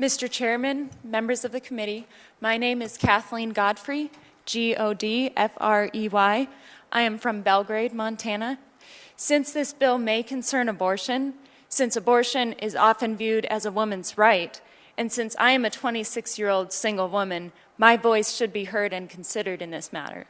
Mr. Chairman, members of the committee, my name is Kathleen Godfrey, Godfrey. I am from Belgrade, Montana. Since this bill may concern abortion, since abortion is often viewed as a woman's right, and since I am a 26-year-old single woman, my voice should be heard and considered in this matter.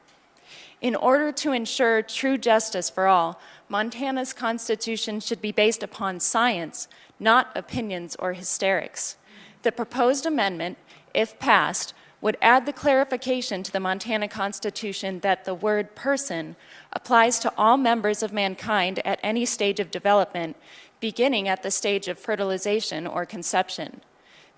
In order to ensure true justice for all, Montana's Constitution should be based upon science, not opinions or hysterics. The proposed amendment, if passed, would add the clarification to the Montana Constitution that the word person applies to all members of mankind at any stage of development, beginning at the stage of fertilization or conception.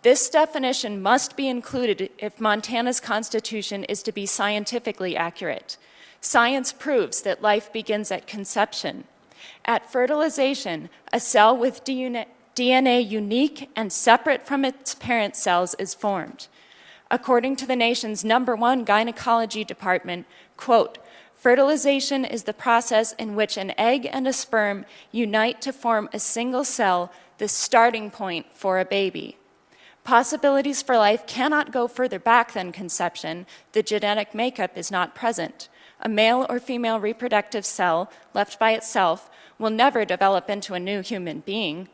This definition must be included if Montana's Constitution is to be scientifically accurate. Science proves that life begins at conception. At fertilization, a cell with DNA unique and separate from its parent cells is formed. According to the nation's #1 gynecology department, quote, fertilization is the process in which an egg and a sperm unite to form a single cell, the starting point for a baby. Possibilities for life cannot go further back than conception. The genetic makeup is not present. A male or female reproductive cell, left by itself, will never develop into a new human being.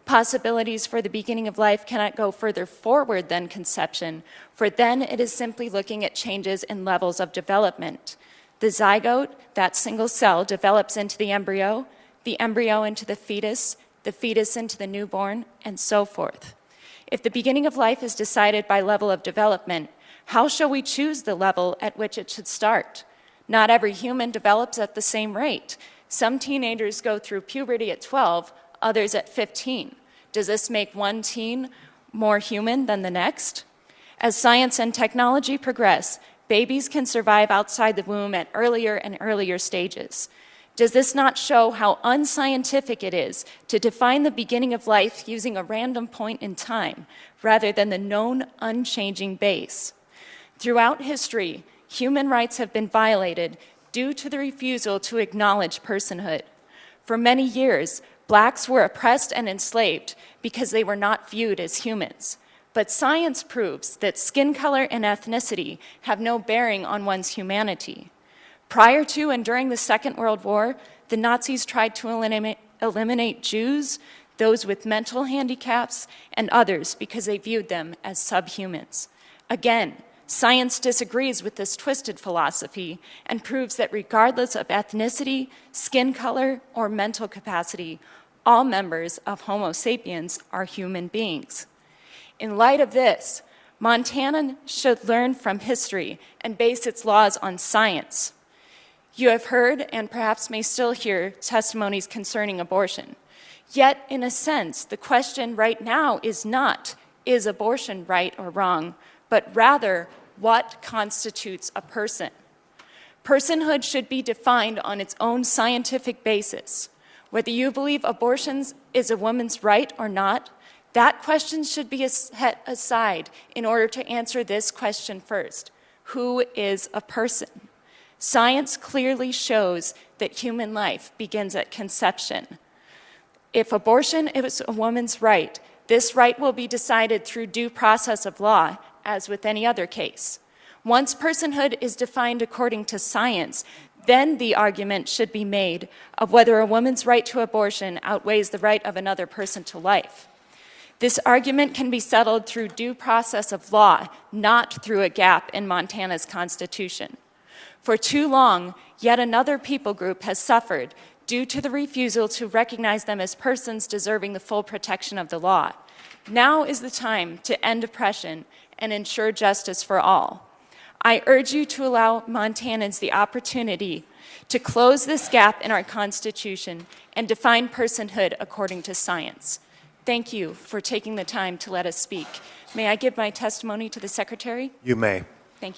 Possibilities for the beginning of life cannot go further forward than conception, for then it is simply looking at changes in levels of development. The zygote, that single cell, develops into the embryo into the fetus into the newborn, and so forth. If the beginning of life is decided by level of development, how shall we choose the level at which it should start? Not every human develops at the same rate. Some teenagers go through puberty at 12, others at 15. Does this make one teen more human than the next? As science and technology progress, babies can survive outside the womb at earlier and earlier stages. Does this not show how unscientific it is to define the beginning of life using a random point in time, rather than the known unchanging base? Throughout history, human rights have been violated due to the refusal to acknowledge personhood. For many years, blacks were oppressed and enslaved because they were not viewed as humans. But science proves that skin color and ethnicity have no bearing on one's humanity. Prior to and during the Second World War, the Nazis tried to eliminate Jews, those with mental handicaps, and others because they viewed them as subhumans. Again, science disagrees with this twisted philosophy and proves that regardless of ethnicity, skin color, or mental capacity, all members of Homo sapiens are human beings. In light of this, Montana should learn from history and base its laws on science. You have heard, and perhaps may still hear, testimonies concerning abortion. Yet, in a sense, the question right now is not, is abortion right or wrong, but rather, what constitutes a person? Personhood should be defined on its own scientific basis. Whether you believe abortion is a woman's right or not, that question should be set aside in order to answer this question first. Who is a person? Science clearly shows that human life begins at conception. If abortion is a woman's right, this right will be decided through due process of law, as with any other case. Once personhood is defined according to science, then the argument should be made of whether a woman's right to abortion outweighs the right of another person to life. This argument can be settled through due process of law, not through a gap in Montana's Constitution. For too long, yet another people group has suffered due to the refusal to recognize them as persons deserving the full protection of the law. Now is the time to end oppression and ensure justice for all. I urge you to allow Montanans the opportunity to close this gap in our Constitution and define personhood according to science. Thank you for taking the time to let us speak. May I give my testimony to the Secretary? You may. Thank you.